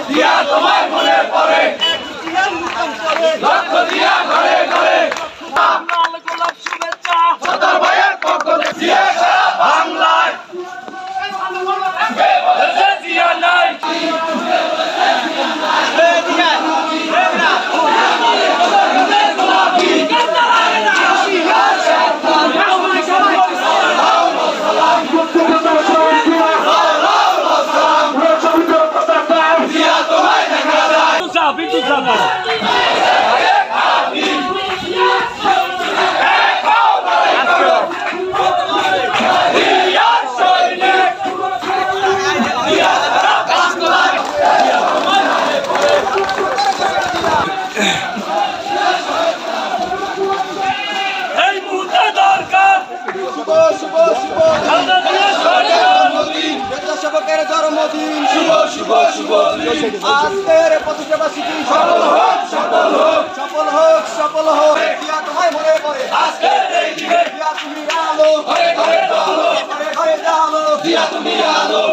দিয়া তোমায় মনে পড়ে লক্ষ দিয়া ঘরে ঘরে লাল গোলাপ শুভেচ্ছা সদর ভাইয়ের পক্ষ থেকে সারা বাংলায় জিয়া নাই জন্মদিন শুভ শুভ শুভ আজকের প্রতিষ্ঠাবার্ষিকী সফল হোক সফল হোক সফল হোক সফল হোক দিয়া তোমায় মনে পড়ে আজকের এই দিনে দিয়া তুমি আলো ঘরে ঘরে আলো ঘরে ঘরে আলো দিয়া তুমি আলো।